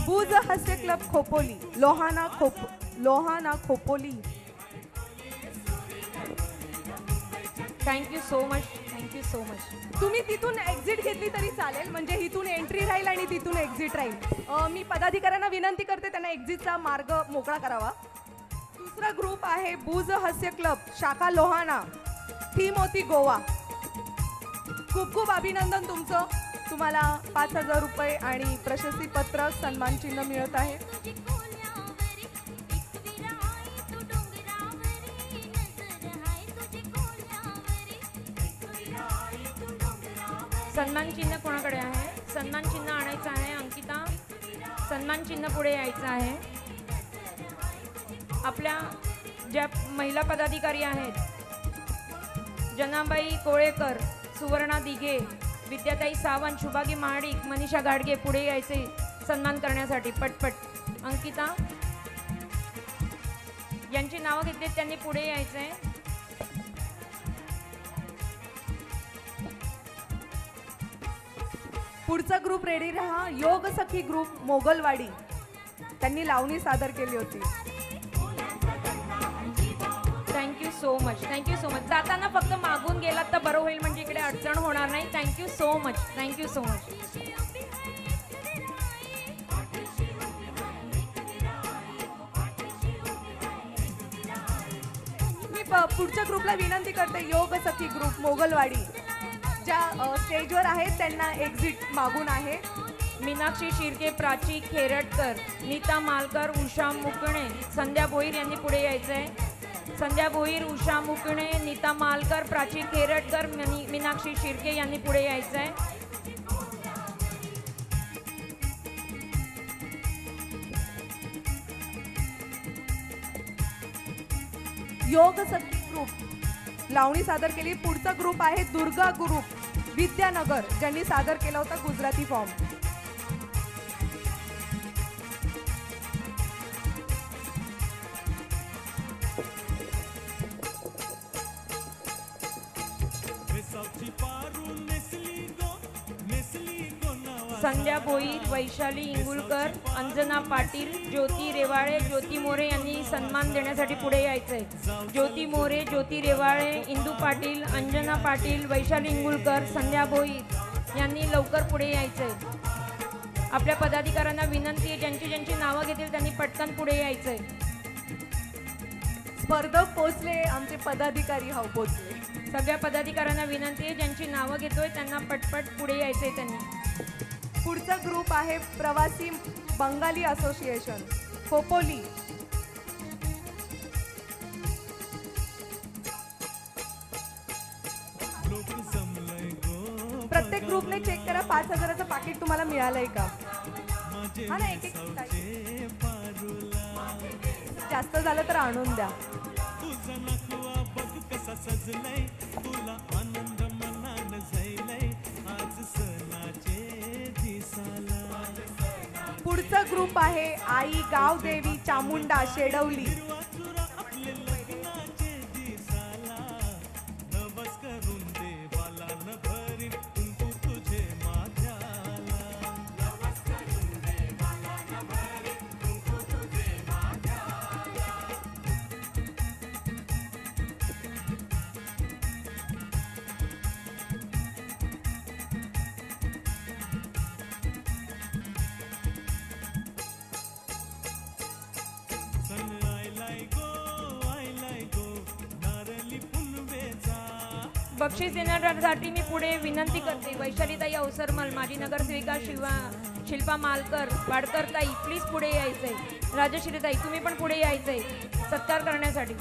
बुज हास्य club Khopoli, Lohana Khopoli. Thank you so much, thank you so much. तुम्ही तिथून एक्झिट घेतली तरी चालेल, म्हणजे इथून एंट्री राहील आणि तिथून एक्झिट राहील. मी पदाधिकाऱ्यांना विनंती करते त्यांना एक्झिटचा मार्ग मोकळा करावा. दुसरा ग्रुप आहे बुज हास्य क्लब शाखा लोहाणा, थीम होती गोवा. खूप खूप अभिनंदन तुमचं. तुम्हाला 5,000 रुपये आणि प्रशस्तीपत्र सन्मान चिन्ह मिळत आहे. सन्मान चिन्ह कोणाकडे आहे? सन्मान चिन्ह आणायचं आहे. अंकिता, सन्मान चिन्ह पुढे यायचं आहे. आपल्या ज्या महिला पदाधिकारी आहेत, जनाबाई कोळेकर, सुवर्णा दिघे, विद्याताई सावंत, शुभागी महाडिक, मनीषा गाडगे पुढे यायचे सन्मान करण्यासाठी. पटपट. अंकिता, यांची नावं घेतली, त्यांनी पुढे यायचंय. पुढचा ग्रुप रेडी राहा. योग सखी ग्रुप मोगलवाडी, त्यांनी लावणी सादर केली होती. Thank you so much, thank you so much. जाताना फक्त मागून गेलात तर बरं होईल, म्हणजे इकडे अडचण होणार नाही. Thank you so much, thank you so much. मी पुढच्या ग्रुपला विनंती करते, योग सखी ग्रुप मोगलवाडी, ज्या स्टेजवर आहेत त्यांना एक्झिट मागून आहे. मीनाक्षी शिर्के, प्राची खेरटकर, नीता मालकर, उषा मुकणे, संध्या भोईर यांनी पुढे यायचंय. संध्या भोईर, उषा मुकणे, नीता मालकर, प्राची खेरटकर, मीनाक्षी शिर्के यांनी पुढे यायचंय. योग सखी ग्रुप लावणी सादर केली. पुढचा ग्रुप आहे दुर्गा ग्रुप विद्यानगर, ज्यांनी सादर केला होता गुजराती फॉर्म. संध्या भोईर, वैशाली इंगुलकर, अंजना पाटील, ज्योती रेवाळे, ज्योती मोरे यांनी सन्मान देण्यासाठी पुढे यायचंय. ज्योती मोरे, ज्योती रेवाळे, इंदू पाटील, अंजना पाटील, वैशाली इंगुलकर, संध्या भोईर यांनी लवकर पुढे यायचंय. आपल्या पदाधिकाऱ्यांना विनंती आहे, ज्यांची ज्यांची नावं घेतील त्यांनी पटकन पुढे यायचंय. स्पर्धक पोचले, आमचे पदाधिकारी पोचले. सगळ्या पदाधिकाऱ्यांना विनंती आहे, ज्यांची नावं घेतोय त्यांना पटपट पुढे यायचंय त्यांनी. पुढचा ग्रुप आहे प्रवासी बंगाली असोसिएशन खोपोली. प्रत्येक ग्रुपने चेक करा 5,000चं पाकिट तुम्हाला मिळालंय का. हा ना, एक जास्त झालं तर आणून द्या. पुढचा ग्रुप आहे आई गावदेवी चामुंडा शेडवली. बक्षीस देण्यासाठी मी पुढे विनंती करते, वैशालीताई अवसरमल, माजी नगरसेविका शिल्पा मालकर, वाडकर ताई, प्लीज पुढे यायचंय. राजश्रीताई, तुम्ही पण पुढे यायचंय सत्कार करण्यासाठी.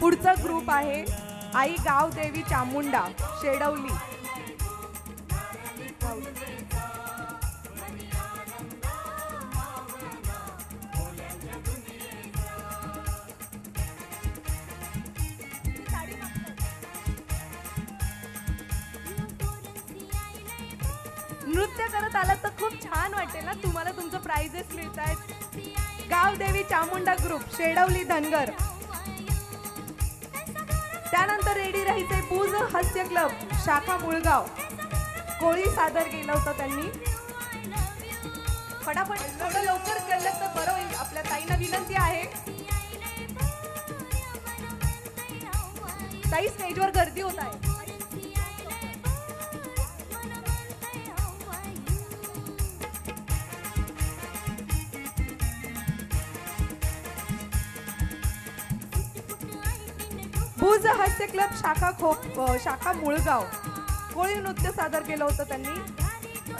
पुढचा ग्रुप आहे आई गावदेवी चामुंडा शेडवली. नृत्य करत आलात तर खूप छान वाटेल ना तुम्हाला. तुमचं प्राइजेस मिळत आहेत. गावदेवी चामुंडा ग्रुप शेडवली धनगर. त्यानंतर रेडी राहायचे पूज हास्य क्लब शाखा मुळगाव. कोळी सादर केलं होतं त्यांनी. फटाफट थोडं लवकर केलं तर बरं होईल. आपल्या ताईंना विनंती आहे. ताई स्टेजवर गर्दी होत आहे. भुज हास्य क्लब शाखा मुळगाव. कोळी नृत्य सादर केलं होतं त्यांनी.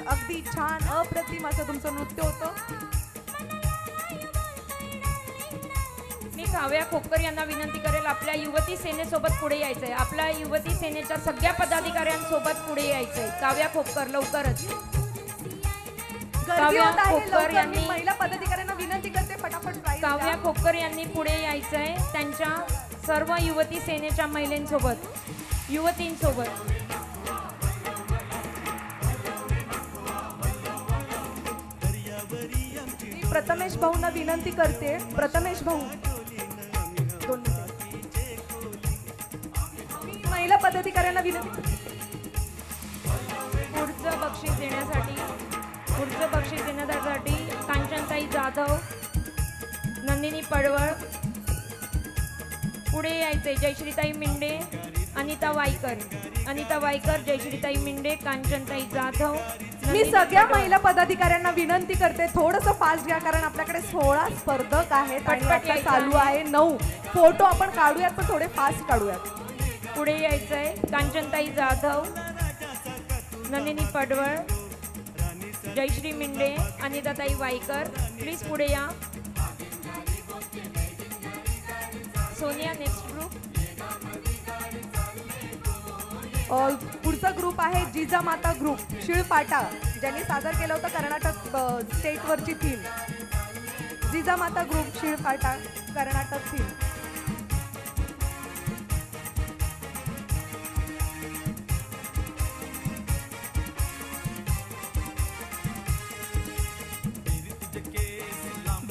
अगदी छान अप्रतिम असं तुमचं नृत्य होतं. मी काव्या खोक्कर यांना विनंती करेल आपल्या युवती सेनेसोबत पुढे यायचंय. आपल्या युवती सेनेच्या सगळ्या पदाधिकाऱ्यांसोबत पुढे यायचंय. काव्या खोक्कर लवकरच. गर्दी होत आहे. खोक्कर लवकर यांनी मी महिला पदाधिकाऱ्यांना विनंती करते फटाफट प्राइज द्या. काव्या खोक्कर यांनी पुढे यायचंय त्यांच्या सर्व युवती सेनेच्या महिलांसोबत युवतींसोबत. मी प्रथमेश भाऊंना विनंती करते. प्रथमेश भाऊ दोन मिनिटे. मी महिला पदाधिकाऱ्यांना विनंती करते. पुढचं बक्षीस देण्यासाठी कांचनताई जाधव, नंदिनी पडवळ पुढे यायचे. जयश्रीताई मिंडे, अनिता वायकर, जयश्रीताई मिंडे, कांचनताई जाधव. मी सगळ्या महिला पदाधिकाऱ्यांना विनंती करते थोडंसं फास्ट घ्या कारण आपल्याकडे 16 स्पर्धक आहेत आणि आता चालू आहे 9. फोटो आपण काढूयात पण थोडे फास्ट काढूयात. पुढे यायचंय कांचनताई जाधव, नंदिनी पडवळ, जयश्री मिंडे, अनिताताई वायकर. प्लीज पुढे या. Sonia next group. पुढचा ग्रुप आहे जिजामाता ग्रुप शिळपाटा ज्यांनी सादर केलं होतं कर्नाटक स्टेटवरची theme. Jijamata group Shilphata Karnataka theme.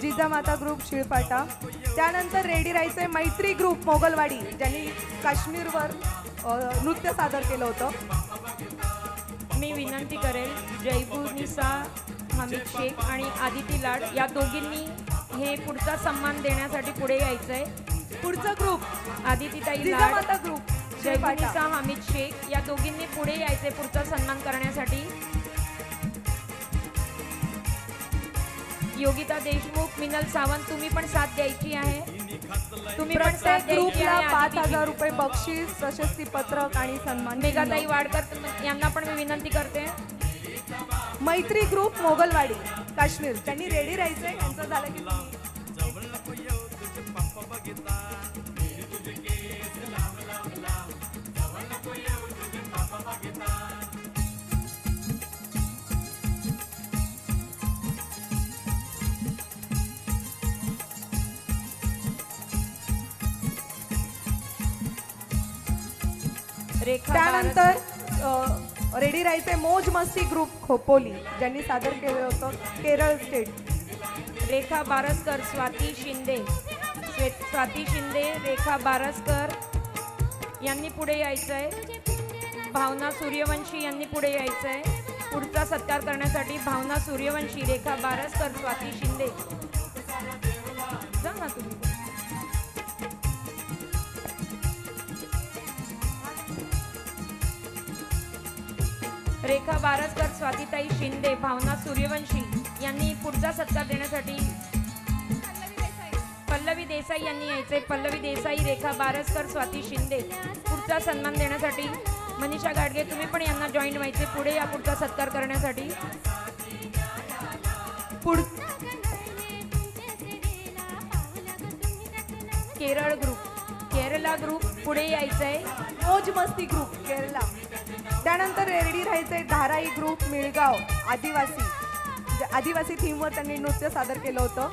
Jijamata group Shilphata. त्यानंतर रेडी राहायचे मैत्री ग्रुप मोगलवाडी ज्यांनी काश्मीरवर नृत्य सादर केलं होतं. मी विनंती करेल जयबुनिसा हमीद शेख आणि आदिती लाड या दोघींनी हे पुढचा सन्मान देण्यासाठी पुढे यायचंय. पुढचा ग्रुप आदितीताई लाड, जिजामाता ग्रुप जयबुनिसा हमीद शेख या दोघींनी पुढे यायचे पुढचा सन्मान करण्यासाठी. योगिता देशमुख, मिनल सावंत तुम्ही पण साथ द्यायची आहे. तुम्ही पण साथ द्यायची ग्रुपला आहे. 5000 रुपये बक्षीस, प्रशस्ती पत्रक आणि सन्मान. मेघाताई वाडकर यांना पण मी विनंती करते. मैत्री ग्रुप मोगलवाडी काश्मीर त्यांनी रेडी राहायचंय. यांचं झालं की त्यानंतर रेडी राहायचे मौज मस्ती ग्रुप खोपोली ज्यांनी सादर केलं होतं केरळ स्टेट. रेखा बारसकर, स्वाती शिंदे, रेखा बारसकर यांनी पुढे यायचंय. भावना सूर्यवंशी यांनी पुढे यायचंय. पुढचा सत्कार करण्यासाठी भावना सूर्यवंशी, रेखा बारसकर, स्वाती शिंदे. जा ना तुम्ही. रेखा बारसकर, स्वातीताई शिंदे, भावना सूर्यवंशी यांनी पुढचा सत्कार देण्यासाठी पल्लवी देसाई यांनी यायचे. पल्लवी देसाई, रेखा बारसकर, स्वाती शिंदे. पुढचा सन्मान देण्यासाठी मनीषा गाडगे तुम्ही पण यांना जॉईन व्हायचे. पुढे या पुढचा सत्कार करण्यासाठी. केरला ग्रुप पुढे यायचंय. मौज मस्ती ग्रुप केरला. त्यानंतर रेडी राहायचंय धाराई ग्रुप मिळगाव आदिवासी थीमवर त्यांनी नृत्य सादर केलं होतं.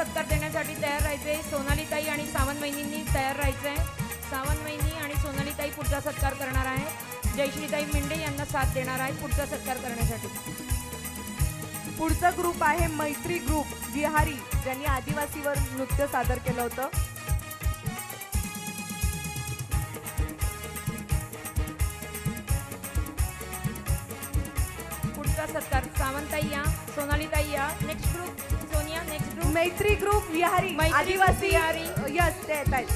सत्कार देण्यासाठी तयार राहायचे. सोनालीताई आणि सावंत वहिनींनी तयार राहायचंय. सावंत वहिनी आणि सोनालीताई पुढचा सत्कार करणार आहे. जयश्रीताई मेंढे यांना साथ देणार आहे पुढचा सत्कार करण्यासाठी. पुढचा ग्रुप आहे मैत्री ग्रुप विहारी, ज्यांनी आदिवासीवर नृत्य सादर केलं होतं. पुढचा सत्कार सावंतताई या, सोनालीताई या. Next group Sonia. Next group मैत्री ग्रुप विहारी, आदिवासी विहारी. यस ते आहेत.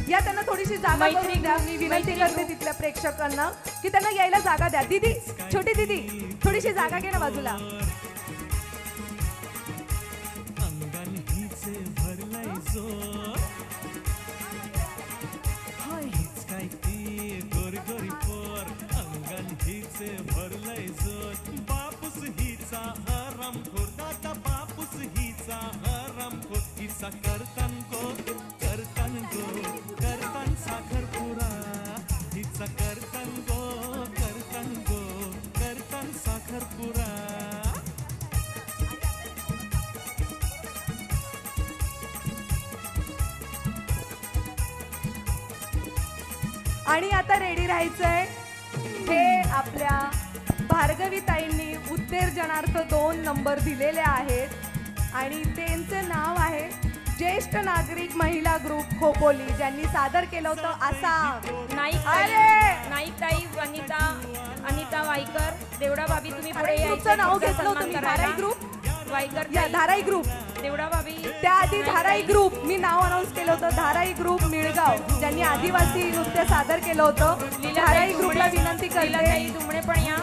या त्यांना थोडीशी जागा मैत्री करून द्या. ग्रुप, मी विनंती मैत्री करते ग्रुप. तिथल्या प्रेक्षकांना की त्यांना यायला जागा द्या. दीदी, छोटी दीदी, थोडीशी जागा घे ना बाजूला. अंगण हिचे भरलंय जोर, हाय हीच काय ती गोरगोरी पोर. अंगण हिचे भरलंय जोर, बापूस हिचा हरामखोर. दादा बापूस हिचा हरामखोर. हिचा करतान गो, करतान गो, करतान साखरपुडा. हिचा करतान गो, करतान गो, करतान साखरपुडा. आणि आता रेडी राहायचंय. हे आपल्या भार्गवीताईंनी उत्तेजनार्थ 2 नंबर दिलेले आहेत आणि त्यांचं नाव आहे ज्येष्ठ नागरिक महिला ग्रुप खोपोली, ज्यांनी सादर केलं होतं आसाम. नाईकताई अनिता वाईकर. देवडा भाभी तुम्ही पुढे ग्रुपचं नाव घेतलं होतं मी. धाराई ग्रुप, वाईकर या धाराई ग्रुप. देवडा भाभी. त्याआधी धाराई ग्रुप, मी नाव अनाऊन्स केलं होतं. धाराई ग्रुप मिळगाव, ज्यांनी आदिवासी नृत्य सादर केलं होतं. धाराई ग्रुपला विनंती करते. दुमणे पण या.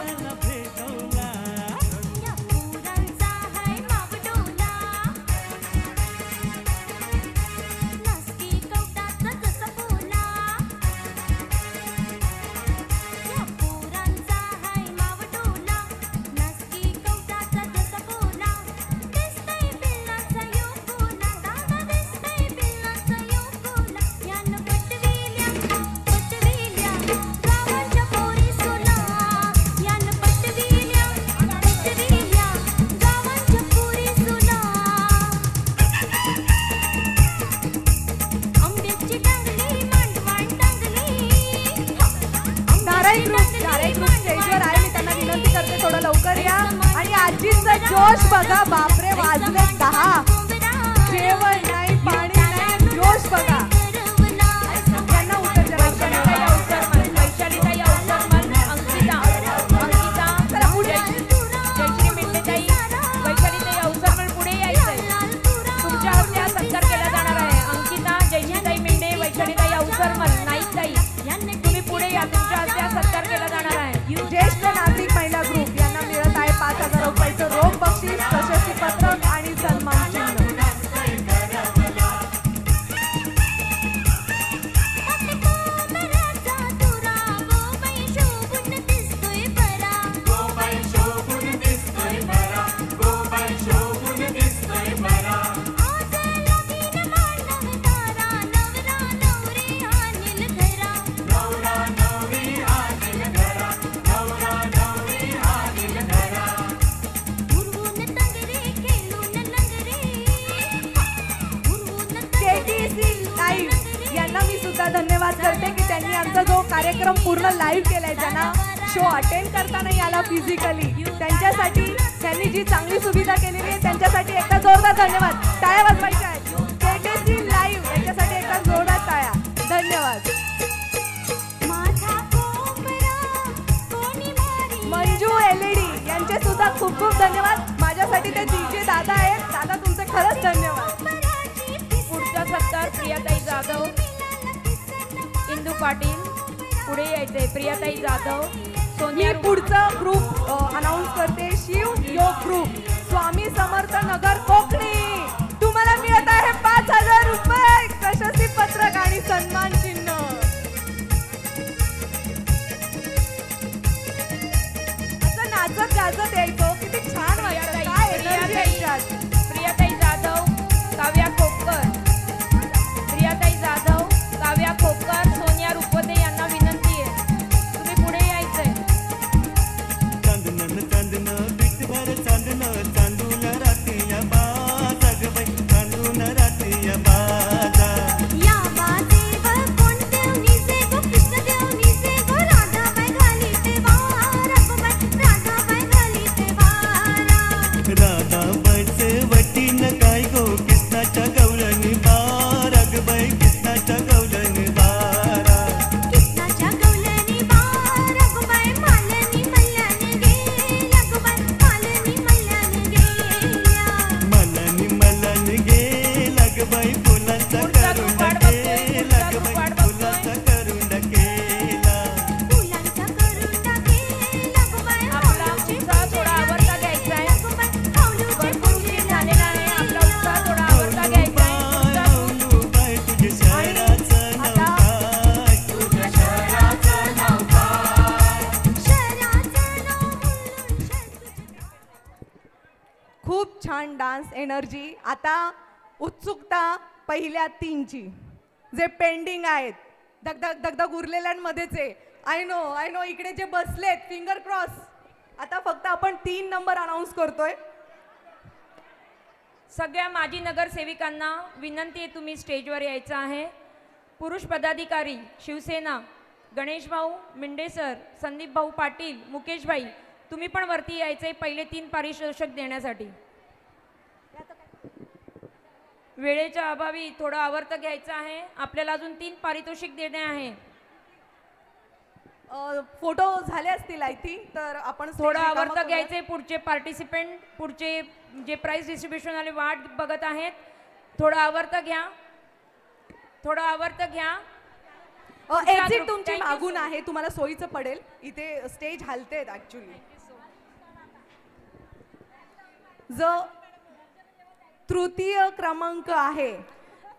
आजींचा जोश बघा. बापरे, वाजले 10. जेवण नाही, पाणी नाही, जोश बघा. त्यांना उत्तर वैशालीताई अवसरमल, वैशालीताई अवसरमल, अंकिता, जयश्री मेंढेताई, वैशालीताई अवसरमल पुढे यायचंय. तुमच्या हस्ते सत्कार केला जाणार आहे. अंकिता, जयश्रीताई मेंढे, वैशालीताई अवसरमल, नाईकताई तुम्ही पुढे या. तुमच्या हस्ते सत्कार केला जाणार आहे. ज्येष्ठ नागरिक महिला ग्रुप यांना मिळत आहे 5,000 रुपयाचं रोख बक्षीस, प्रशस्ती पत्रक आणि सन्मान चिन्ह. यांना मी सुद्धा धन्यवाद करते की त्यांनी आमचा जो कार्यक्रम पूर्ण लाईव्ह केलाय. ज्यांना शो अटेंड करता नाही आला फिजिकली, त्यांच्यासाठी त्यांनी जी चांगली सुविधा केलेली आहे त्यांच्यासाठी एकदा जोरदार धन्यवाद. टाळ्या वाजवायच्या आहेत. केटीसी लाईव्ह यांच्यासाठी एकदा जोरदार टाळ्या. धन्यवाद. मंजू एलईडी यांचे सुद्धा खूप खूप धन्यवाद. माझ्यासाठी ते डीजे दादा आहेत. दादा तुमचे खरंच धन्यवाद. पुढचा सत्कार प्रियाताई जाधव, इंदू पाटील पुढे यायचंय. प्रियाताई जाधव, सोनिया. पुढचा ग्रुप अनाउन्स करते. शिव योग ग्रुप, स्वामी समर्थ नगर कोकणी. तुम्हाला मिळत आहे 5,000 रुपये, प्रशस्ती पत्रक आणि सन्मान चिन्ह. असं नाचत गाजत यायचो, किती छान वाटतं. काय एनर्जी आहे याच्यात. प्रियाताई जाधव, काव्या खोपकर. प्रियाताई जाधव, काव्या खोपकर, सोनिया रुपदे यांना विनंती आहे तुम्ही पुढे यायचंय. चांदन चांदन पीठ भर चांदन, चांदूला रात्री बाज गबाई. Dance energy. आता उत्सुकता पहिल्या 3ची जे पेंडिंग आहेत. दगदग दगदग उरलेल्यांमध्येच आहे. आय नो इकडे जे बसलेत फिंगर क्रॉस. आता फक्त आपण 3 नंबर अनाऊन्स करतोय. सगळ्या माजी नगरसेविकांना विनंती आहे, तुम्ही स्टेजवर यायचं आहे. पुरुष पदाधिकारी शिवसेना गणेश भाऊ मिंडे सर, संदीप भाऊ पाटील, मुकेश भाई, तुम्ही पण वरती यायचंय पहिले 3 पारितोषिक देण्यासाठी. वेळेच्या अभावी थोडं आवर्त घ्यायचं आहे. आपल्याला अजून 3 पारितोषिक देणे आहे. फोटो झाले असतील आय थिंक. तर आपण थोडं आवर्त घ्यायचंय. पुढचे पार्टिसिपेंट पुढचे जे प्राइस डिस्ट्रीब्युशन वाले वाट बघत आहेत. थोडं आवर्त घ्या, थोडं आवर्त घ्या. एक्झिट तुमची मागून आहे, तुम्हाला सोयीचं पडेल. इथे स्टेज हलतेत ऍक्च्युली. जो तृतीय क्रमांक आहे.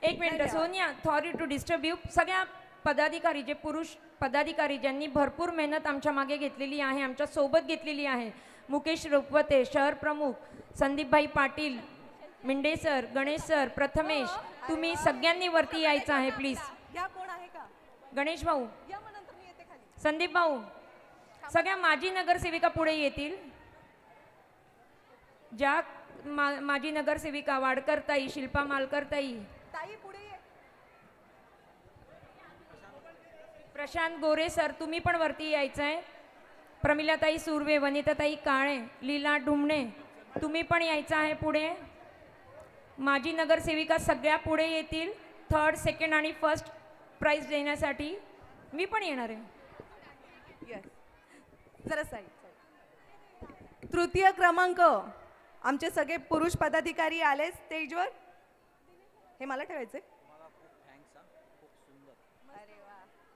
एक minute Sonia, sorry to disturb you. सगळ्या पदाधिकारी जे पुरुष पदाधिकारी ज्यांनी भरपूर मेहनत आमच्या मागे घेतलेली आहे, आमच्या सोबत घेतलेली आहे. मुकेश रुपवते शहर प्रमुख, संदीपभाई पाटील, मिंडे सर, गणेश सर, प्रथमेश, तुम्ही सगळ्यांनी वरती यायचं आहे प्लीज. या कोण आहे का? गणेश भाऊ, या मग नंतर मी येते खाली. संदीप भाऊ, सगळ्या माजी नगरसेविका पुढे येतील. ज्या माजी नगरसेविका वाडकर ताई, शिल्पा मालकर ताई, ताई पुढे ये. प्रशांत गोरे सर, तुम्ही पण वरती यायचं आहे. प्रमिलाताई सुर्वे, वनिताताई काळे, लीला ढुमणे, तुम्ही पण यायचं आहे पुढे. माजी नगरसेविका सगळ्या पुढे येतील 3rd, 2nd आणि 1st प्राइज देण्यासाठी. मी पण येणार आहे. यस, जरा साईड. तृतीय क्रमांक आमचे सगळे पुरुष पदाधिकारी आले स्टेजवर. हे मला ठेवायचे.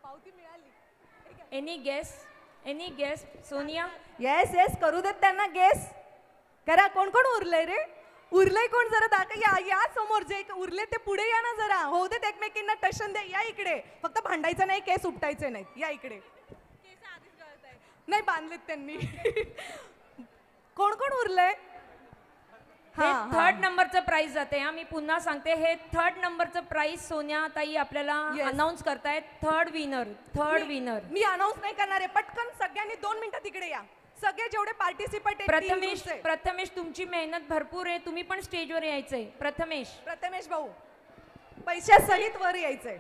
पावती मिळाली. Any guess Sonia? Yes yes, करू देत त्यांना गेस. करा. कोण कोण उरलंय रे? उरलंय कोण? जरा दाखव. या समोर जे उरले ते पुढे या ना जरा. होऊ देत एकमेकींना टशन द्या. या इकडे. फक्त भांडायचं नाही, केस उपटायचे नाहीत. या इकडे. नाही बांधलेत त्यांनी. कोण कोण उरलंय? हे 3rd नंबरचं प्राइस जाते. मी पुन्हा सांगते, हे 3rd नंबरचं प्राइस सोनिया ताई आपल्याला अनाऊन्स करतायत. 3rd winner. मी अनाऊन्स नाही करणार आहे. पटकन सगळ्यांनी 2 मिनिटं तिकडे या. सगळे जेवढे पार्टिसिपेट प्रथमेश तुमची मेहनत भरपूर आहे. तुम्ही पण स्टेजवर यायचंय. प्रथमेश भाऊ, पैशासहित वर यायचंय.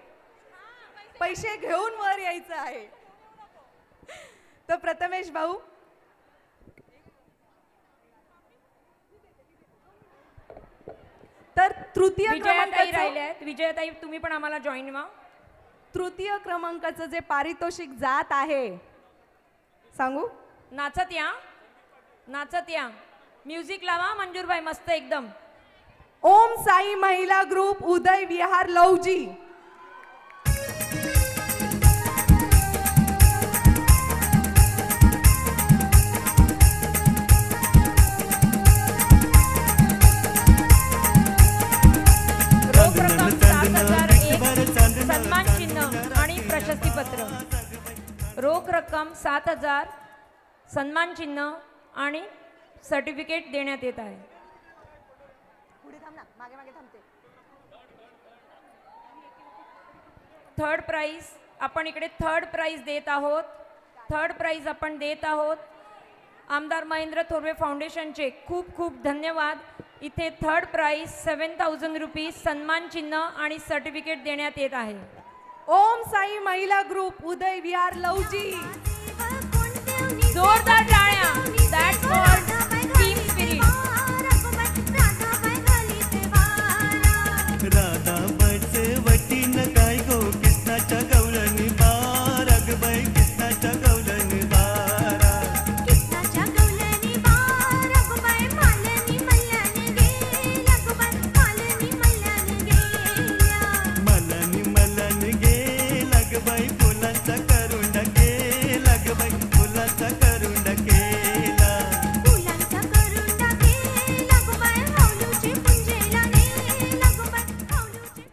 पैसे घेऊन वर यायचं आहे. तर प्रथमेश भाऊ, तर तृतीय विजयाताई राहिले आहेत. विजयाताई तुम्ही पण आम्हाला जॉईन व्हा. तृतीय क्रमांकाचं जे पारितोषिक जात आहे, सांगू? नाचत या. म्युझिक लावा मंजूरबाई, मस्त एकदम. ओम साई महिला ग्रुप, उदय विहार, लवजी. रोख रक्कम 7,001, सन्मान चिन्ह आणि प्रशस्तीपत्र. रोख रक्कम 7,000, सन्मान चिन्ह आणि सर्टिफिकेट देण्यात येत आहे. थर्ड प्राइज आपण इकडे 3rd प्राइज देत आहोत. 3rd प्राइज आपण देत आहोत. आमदार महेंद्र थोरवे फाउंडेशनचे खूप खूप धन्यवाद. इथे 3rd प्राइज 7,000 रुपीज, सन्मान चिन्ह आणि सर्टिफिकेट देण्यात येत आहे. ओम साई महिला ग्रुप, उदय विहार, लवजी. जोरदार टाळ्या. That's for team spirit. राधाबाईचे वटीन काय गो, कृष्णाच्या गवळणी बार. अगबाई कृष्णाच्या गवळणी बारा. कृष्णाच्या गवळणी बार. अगबाई मालनी मल्ल्याने गेल्या. अगबाई मालनी मल्ल्याने गेल्या. मलानी गेला. अगबाई फुलांचा करुंड गेला. अगबाई फुलांचा करुंड केला. फुलांचा करुंडा केला. अगबाई हौलूची पुंजेला नेला. अगबाई हौलूची.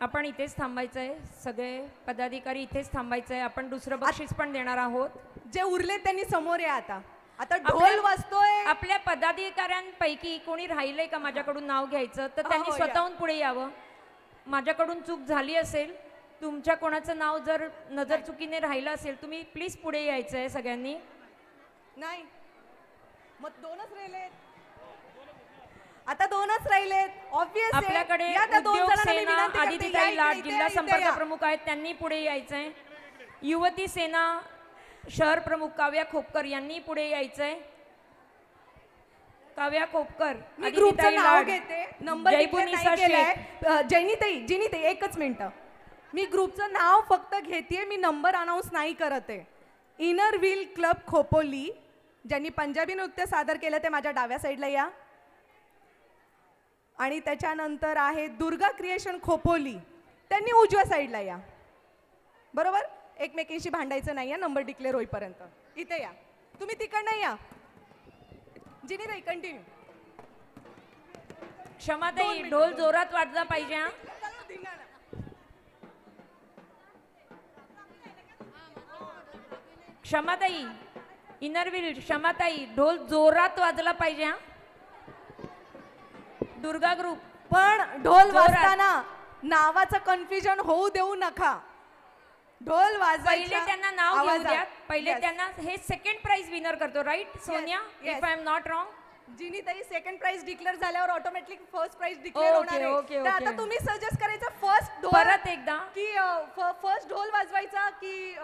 आपण इथेच थांबायचंय. सगळे पदाधिकारी इथेच थांबायचंय. आपण दुसरं बक्षीस पण देणार आहोत. जे उरले त्यांनी समोर या आता. आता ढोल वाजतोय. आपल्या पदाधिकाऱ्यांपैकी कोणी राहिलंय का माझ्याकडून नाव घ्यायचं तर त्यांनी या. स्वतःहून पुढे यावं. माझ्याकडून चूक झाली असेल, तुमच्या कोणाचं नाव जर नजर चुकीने राहिलं असेल, तुम्ही प्लीज पुढे यायचं आहे सगळ्यांनी. नाही मग दोनच राहिलेत. आता दोनच राहिलेत. ऑब्वियस आपल्याकडे उद्योग सेना आदितीताई लाड जिल्हा संपर्क प्रमुख आहेत, त्यांनी पुढे यायचंय. युवती सेना शहर प्रमुख काव्या खोपकर यांनी पुढे यायचंय. काव्या खोपकर, मी ग्रुपचं आदितीताई नाव लाड, घेते. नंबर जयपुनिसा शेख. जिनीताई एकच मिनिट. मी ग्रुपचं नाव फक्त घेतेय, मी नंबर अनाऊन्स नाही करत आहे. इनर व्हील क्लब खोपोली ज्यांनी पंजाबी नृत्य सादर केलं ते माझ्या डाव्या साईडला या. आणि त्याच्यानंतर आहे दुर्गा क्रिएशन खोपोली, त्यांनी उजव्या साईडला या. बरोबर, एकमेकींशी भांडायचं नाही आहे नंबर डिक्लेअर होईपर्यंत. इथे या, तुम्ही तिकडनं या. जिनीताई कंटिन्यू. क्षमाताई, ढोल जोरात वाजला पाहिजे हा. क्षमाताई, इनरव्हील क्षमाताई, ढोल जोरात वाजला पाहिजे हा. दुर्गा ग्रुप पण ढोल जोरात. वाजताना नावाचं कन्फ्युजन होऊ देऊ नका. ढोल वाजवायच्या पहिले त्यांना नाव घेऊ आवाजात. द्या. पहिले Yes. त्यांना हे सेकंड प्राइज विनर करतो, right Sonia? yes. If I am not wrong. Jinitai second prize declare झाल्यावर automatic first prize declare Okay, होणार आहे. okay, तर आता okay. तुम्ही सजेस्ट करायचं फर्स्ट ढोल परत एकदा की फर्स्ट ढोल वाजवायचा की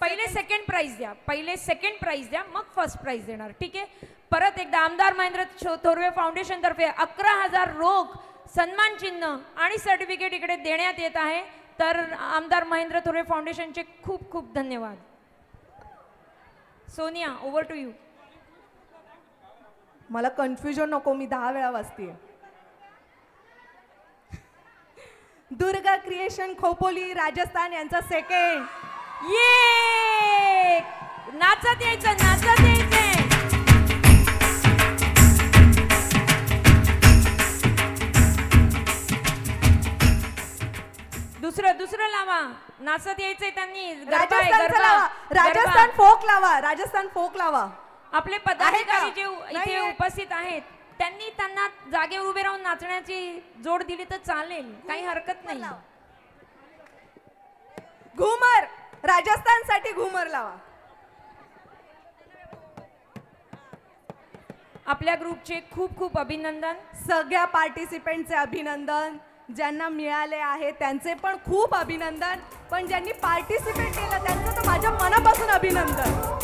पहिले सेकंड प्राइज द्या. पहिले सेकंड प्राइज द्या, मग फर्स्ट प्राइज देणार. ठीक आहे. परत एकदा आमदार महेंद्र थोरवे फाउंडेशन तर्फे 11,000 रोख सन्मान चिन्ह आणि सर्टिफिकेट इकडे देण्यात येत आहे. तर आमदार महेंद्र थोरवे फाउंडेशनचे खूप खूप धन्यवाद. Sonia, over to you. मला कन्फ्युजन नको, मी 10 वेळा वाजतीये. दुर्गा क्रिएशन खोपोली राजस्थान यांचा सेकंड. ये नाचत यायचं, नाचत यायचंय. दुसरं लावा. नाचत यायचंय त्यांनी. गरबा आहे, राजस्थानचा लावा. गरबा. राजस्थान फोक लावा. राजस्थान फोक लावा. आपले पदाधिकारी जे नाही इथे आहे. उपस्थित आहेत त्यांनी त्यांना जागेवर उभे राहून नाचण्याची जोड दिली तर चालेल, काही हरकत नाही. घुमर, राजस्थानसाठी घुमर लावा. आपल्या ग्रुपचे खूप खूप अभिनंदन. सगळ्या पार्टिसिपेंटचे अभिनंदन. ज्यांना मिळाले आहे त्यांचे पण खूप अभिनंदन. पण ज्यांनी पार्टिसिपेट केलं त्यांचं तर माझ्या मनापासून अभिनंदन.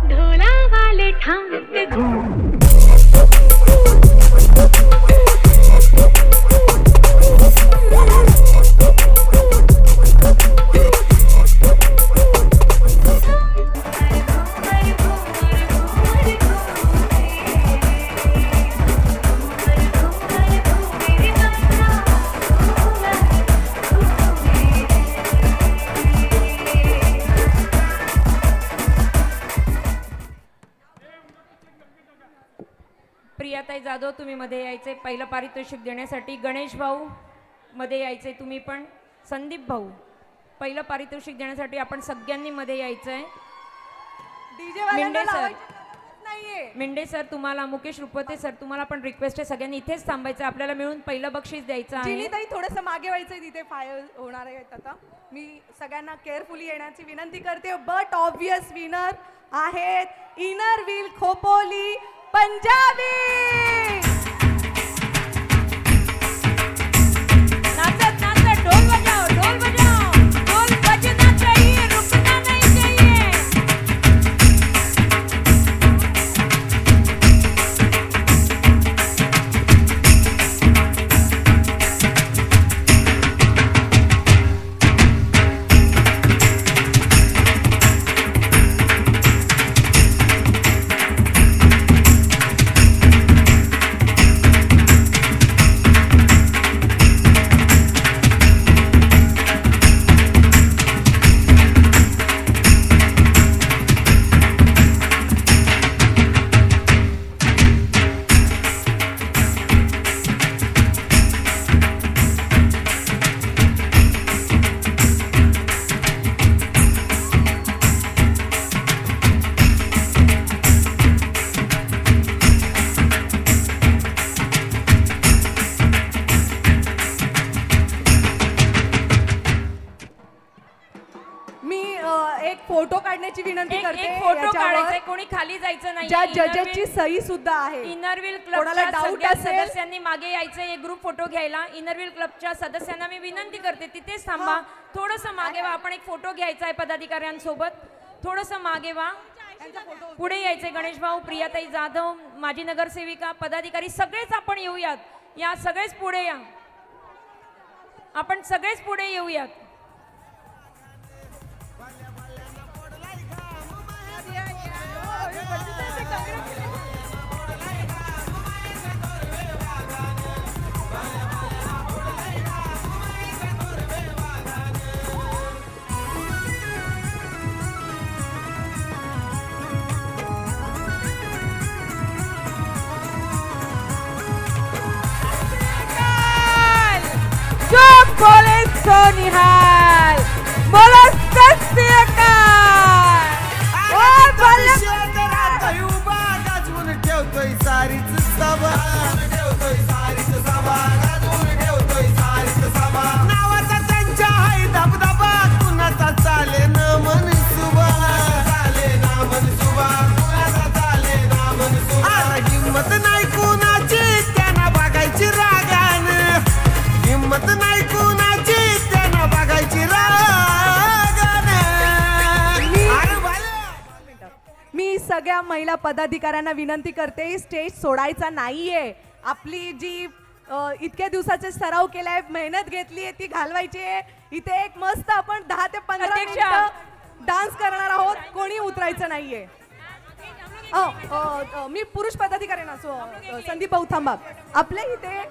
ढोला वाले ठामके घूम प्रियाताई जाधव, तुम्ही मध्ये यायचे पहिलं पारितोषिक देण्यासाठी. गणेश भाऊ मध्ये यायचे तुम्ही पण. संदीप भाऊ, पहिलं पारितोषिक देण्यासाठी आपण सगळ्यांनी मध्ये यायचंय. मिंडे सर, नाहीये. मिंडे सर तुम्हाला, मुकेश रुपवते सर तुम्हाला पण रिक्वेस्ट आहे, सगळ्यांनी इथेच थांबायचं. आपल्याला मिळून पहिलं बक्षीस द्यायचं आहे. जिनीताई थोडंसं मागे व्हायचंय, तिथे फायर होणार आहे. आता मी सगळ्यांना केअरफुली येण्याची विनंती करते. बट ऑब्वियस विनर आहेत इनर व्हील खोपोली पंजाबी. जायचंय, कोणी खाली जायचं नाही. ज्या जजेसची सही सुद्धा आहे. इनरव्हील कोणाला क्लबच्या डाऊट सगळ्या असेल सदस्यांनी मागे यायचंय एक ग्रुप फोटो घ्यायला. इनरव्हील क्लबच्या सदस्यांना मी विनंती करते तिथेच थांबा, थोडस मागे व्हा. आपण एक फोटो घ्यायचा आहे पदाधिकाऱ्यांसोबत. थोडस मागे व्हा, पुढे यायचंय. गणेश भाऊ, प्रियाताई जाधव, माजी नगरसेविका, पदाधिकारी सगळेच आपण येऊयात. या सगळेच पुढे या, आपण सगळेच पुढे येऊयात. बोले सोनिहाल, बोलो सत श्री अकाल. ठेवतोय सारीच सभा, नावाचा त्यांच्या हाय धबधबा, कुणाचा चाले न मन सुबा, हिम्मत नाही कुणाची त्यांना बघायची रागान, हिम्मत नाही कुणाची त्यांना बघायची रागान. मी सगळ्या महिला पदाधिकाऱ्यांना विनंती करते, स्टेज सोडायचा नाहीये. आपली जी इतक्या दिवसाचे सराव केलाय, मेहनत घेतली ती घालवायची आहे. इथे एक मस्त आपण 10 ते 15 मिनिटं डान्स करणार आहोत, कोणी उतरायचं नाहीये. मी पुरुष पदाधिकाऱ्यांना संदीप भाऊ थांबा. आपल्या इथे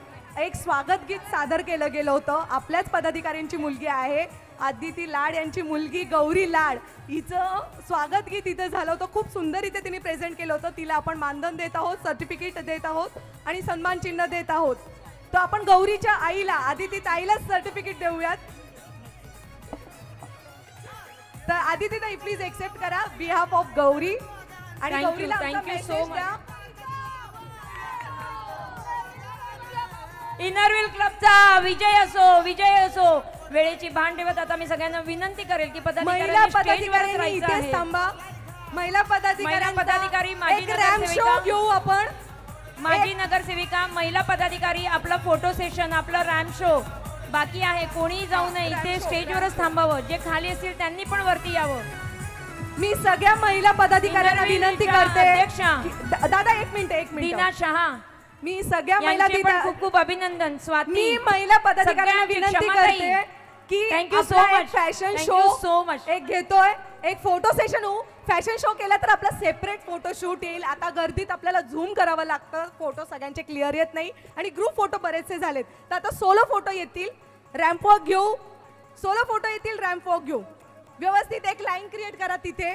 एक स्वागत गीत सादर केलं गेलं होतं. आपल्याच पदाधिकाऱ्यांची मुलगी आहे आदिती लाड, यांची मुलगी गौरी लाड, हिचं स्वागत गीत इथे झालं होतं. खूप सुंदर इथे तिने प्रेझेंट केलं होतं. तिला आपण मानधन देत आहोत, सर्टिफिकेट देत आहोत आणि सन्मान चिन्ह देत आहोत. तर आपण गौरीच्या आईला, आदिती ताईलाच सर्टिफिकेट देऊयात. तर आदिती ताई प्लीज एक्सेप्ट करा बिहाफ ऑफ गौरी. आणि गौरीला थँक्यू सो मच. इनरव्हील क्लबचा विजय असो, विजय असो. वेळेची भान ठेवत आता मी सगळ्यांना विनंती करेल की महिला पदाधिकारी इथेच थांबा. महिला पदाधिकारी माजी नगरसेविका घेऊ आपण. माजी नगरसेविका, महिला पदाधिकारी, आपला फोटो सेशन, आपला रॅम्प शो बाकी आहे. कोणी जाऊ नये, इथे स्टेजवरच थांबावं. जे खाली असतील त्यांनी पण वरती यावं. मी सगळ्या महिला पदाधिकाऱ्यांना विनंती करते. दादा एक मिनिट दीना शहा, मी सगळ्या महिला खूप खूप अभिनंदन. स्वाती, मी महिला पदाधिकाऱ्यांना विनंती करते की thank you so much. Fashion Thank show you so much. एक घेतोय, एक फोटो सेशन होऊ. फॅशन शो केला तर आपला सेपरेट फोटो शूट येईल. आता गर्दीत आपल्याला झूम करावं लागतं, फोटो सगळ्यांचे क्लिअर येत नाही आणि ग्रुप फोटो बरेचसे झालेत. तर आता सोलो फोटो येतील, रॅम्प वॉक घेऊ. सोलो फोटो येतील, रॅम्प वॉक घेऊ. व्यवस्थित एक लाईन क्रिएट करा तिथे.